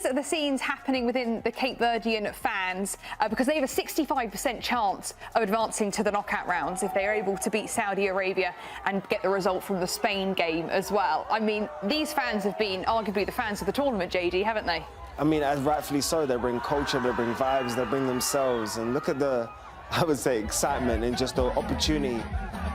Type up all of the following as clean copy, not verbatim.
are the scenes happening within the Cape Verdean fans because they have a 65% chance of advancing to the knockout rounds if they are able to beat Saudi Arabia and get the result from the Spain game as well. I mean, these fans have been arguably the fans of the tournament, JD, haven't they? I mean, as rightfully so, they bring culture, they bring vibes, they bring themselves. And look at the, I would say, excitement and just the opportunity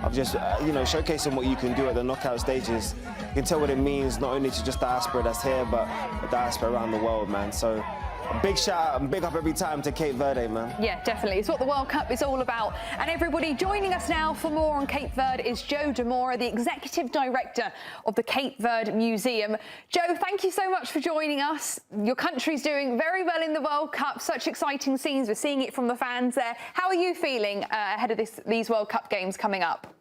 of just, you know, showcasing what you can do at the knockout stages. You can tell what it means, not only to just diaspora that's here, but the diaspora around the world, man. So a big shout out and big up every time to Cape Verde, man. Yeah, definitely. It's what the World Cup is all about. And everybody joining us now for more on Cape Verde is Joe DaMoura, the Executive Director of the Cape Verde Museum. Joe, thank you so much for joining us. Your country's doing very well in the World Cup. Such exciting scenes. We're seeing it from the fans there. How are you feeling ahead of these World Cup games coming up?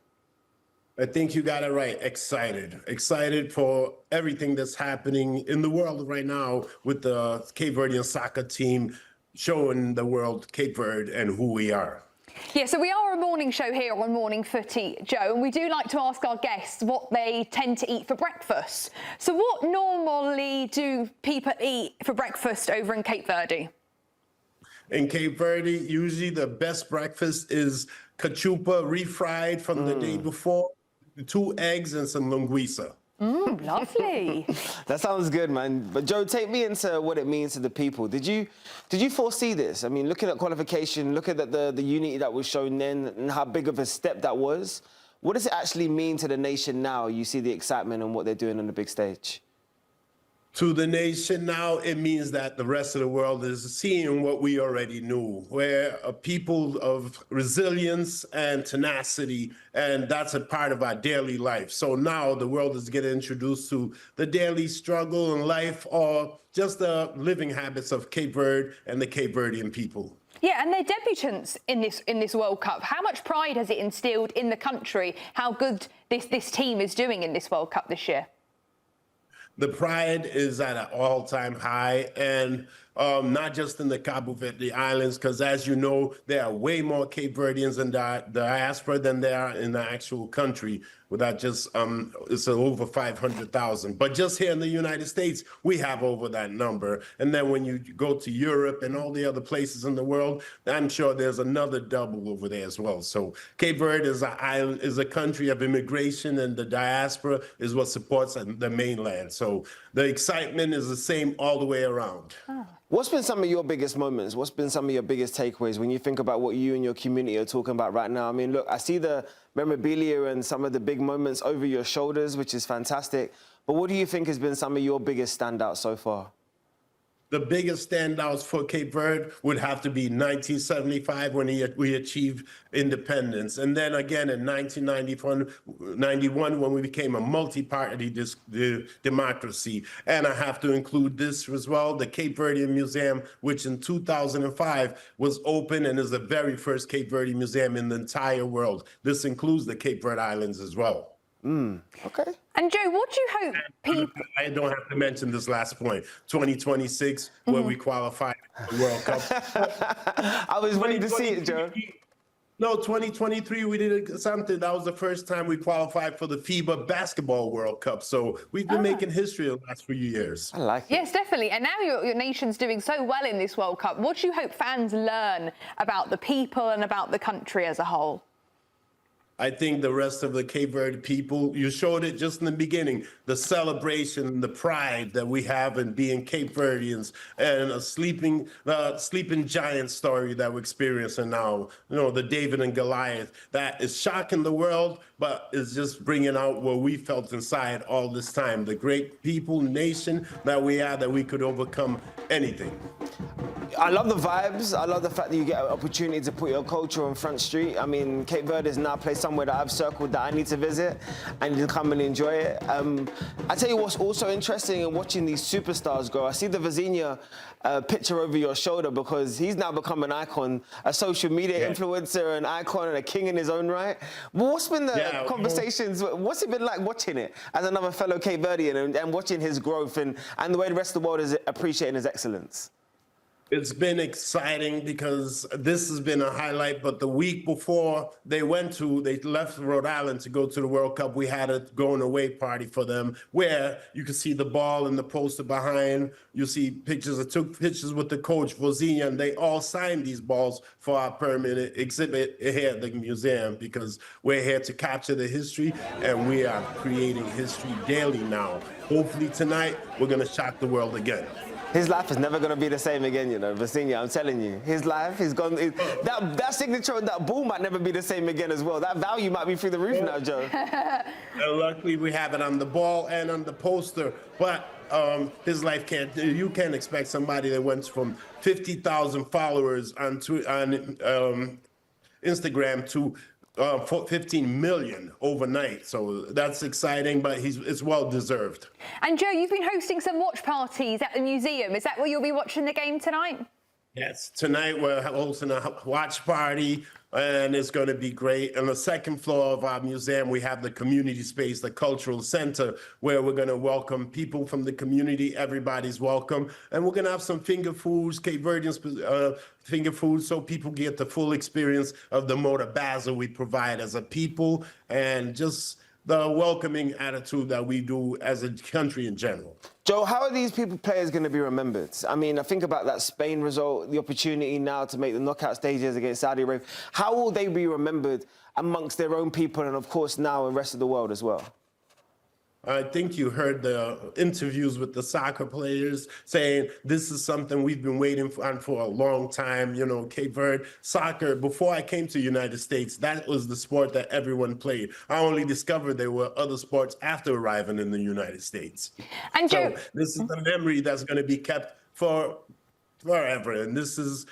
I think you got it right. Excited for everything that's happening in the world right now with the Cape Verdean soccer team showing the world Cape Verde and who we are. Yeah, so we are a morning show here on Morning Footy, Joe, and we do like to ask our guests what they tend to eat for breakfast. So what normally do people eat for breakfast over in Cape Verde? In Cape Verde, usually the best breakfast is cachupa refried from the day before, 2 eggs and some linguiça. Lovely. That sounds good, man. But Joe, take me into what it means to the people. Did you foresee this? I mean, looking at qualification, looking at the unity that was shown then and how big of a step that was, what does it actually mean to the nation now? You see the excitement and what they're doing on the big stage. To the nation now, it means that the rest of the world is seeing what we already knew. We're a people of resilience and tenacity, and that's a part of our daily life. So now the world is getting introduced to the daily struggle in life or just the living habits of Cape Verde and the Cape Verdean people. Yeah, and they're debutants in this World Cup. How much pride has it instilled in the country, how good this team is doing in this World Cup this year? The pride is at an all-time high, and not just in the Cabo Verde Islands, because as you know, there are way more Cape Verdeans in the diaspora than there are in the actual country. Without just, it's over 500,000. But just here in the United States, we have over that number. And then when you go to Europe and all the other places in the world, I'm sure there's another double over there as well. So Cape Verde is an island, is a country of immigration, and the diaspora is what supports the mainland. So the excitement is the same all the way around. Oh. What's been some of your biggest moments? What's been some of your biggest takeaways when you think about what you and your community are talking about right now? I mean, look, I see the memorabilia and some of the big moments over your shoulders, which is fantastic. But what do you think has been some of your biggest standouts so far? The biggest standouts for Cape Verde would have to be 1975 when we achieved independence. And then again in 1991 when we became a multi-party democracy. And I have to include this as well, the Cape Verdean Museum, which in 2005 was open and is the very first Cape Verde museum in the entire world. This includes the Cape Verde Islands as well. Okay. And Joe, what do you hope people... I don't have to mention this last point, 2026, where we qualify for the World Cup. I was waiting to see it, Joe. No, 2023, we did something. That was the first time we qualified for the FIBA Basketball World Cup. So we've been making history the last few years. I like it. Yes, definitely. And now your nation's doing so well in this World Cup. What do you hope fans learn about the people and about the country as a whole? I think the rest of the Cape Verde people, you showed it just in the beginning, the celebration, the pride that we have in being Cape Verdeans, and a sleeping giant story that we're experiencing now. You know, the David and Goliath, that is shocking the world, but is just bringing out what we felt inside all this time. The great people, nation that we are, that we could overcome anything. I love the vibes. I love the fact that you get an opportunity to put your culture on Front Street. I mean, Cape Verde is now a place somewhere that I've circled that I need to visit and to come and enjoy it. I tell you what's also interesting in watching these superstars grow. I see the Vozinha picture over your shoulder because he's now become an icon, a social media influencer, an icon and a king in his own right. But what's been the conversations, what's it been like watching it as another fellow Cape Verdean and watching his growth and the way the rest of the world is appreciating his excellence? It's been exciting because this has been a highlight, but the week before they left Rhode Island to go to the World Cup, we had a going away party for them where you can see the ball in the poster behind. You see pictures. I took pictures with the coach, Vozinha, and they all signed these balls for our permanent exhibit here at the museum because we're here to capture the history and we are creating history daily now. Hopefully tonight, we're going to shock the world again. His life is never going to be the same again, you know, Vozinha, I'm telling you. His life, he's gone. That signature and that ball might never be the same again as well. That value might be through the roof now, Joe. And luckily, we have it on the ball and on the poster. But his life you can't expect somebody that went from 50,000 followers on Instagram to 15 million overnight. So that's exciting, but it's well deserved. And Joe, you've been hosting some watch parties at the museum. Is that where you'll be watching the game tonight? Yes, tonight we're hosting a watch party and it's going to be great. On the second floor of our museum, we have the community space, the cultural center, where we're going to welcome people from the community. Everybody's welcome. And we're going to have some finger foods, Cape Verdean finger foods, so people get the full experience of the motor baza we provide as a people and just the welcoming attitude that we do as a country in general. Joe, how are these players going to be remembered? I mean, I think about that Spain result, the opportunity now to make the knockout stages against Saudi Arabia. How will they be remembered amongst their own people and, of course, now in the rest of the world as well? I think you heard the interviews with the soccer players saying this is something we've been waiting for a long time. You know, Cape Verde soccer, before I came to the United States, that was the sport that everyone played. I only discovered there were other sports after arriving in the United States. And Joe, so this is the memory that's going to be kept forever, and this is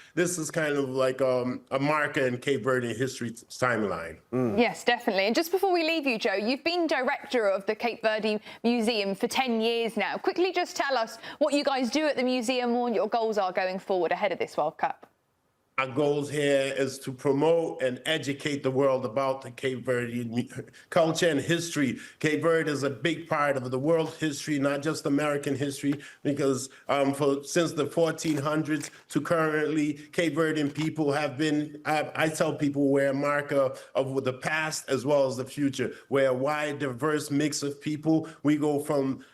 kind of like a marker in Cape Verde history timeline. Yes, definitely. And just before we leave you, Joe, you've been director of the Cape Verde Museum for 10 years now. Quickly just tell us what you guys do at the museum and what your goals are going forward ahead of this World Cup. Our goals here is to promote and educate the world about the Cape Verde culture and history. Cape Verde is a big part of the world history, not just American history, because since the 1400s to currently, Cape Verdean people have been, I tell people, we're a marker of the past as well as the future. We're a wide, diverse mix of people. We go from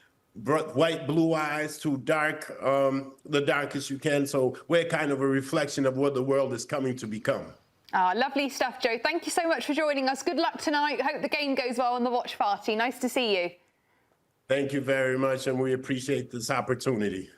white, blue eyes to dark, the darkest you can. So we're kind of a reflection of what the world is coming to become. Lovely stuff, Joe. Thank you so much for joining us. Good luck tonight. Hope the game goes well on the watch party. Nice to see you. Thank you very much, and we appreciate this opportunity.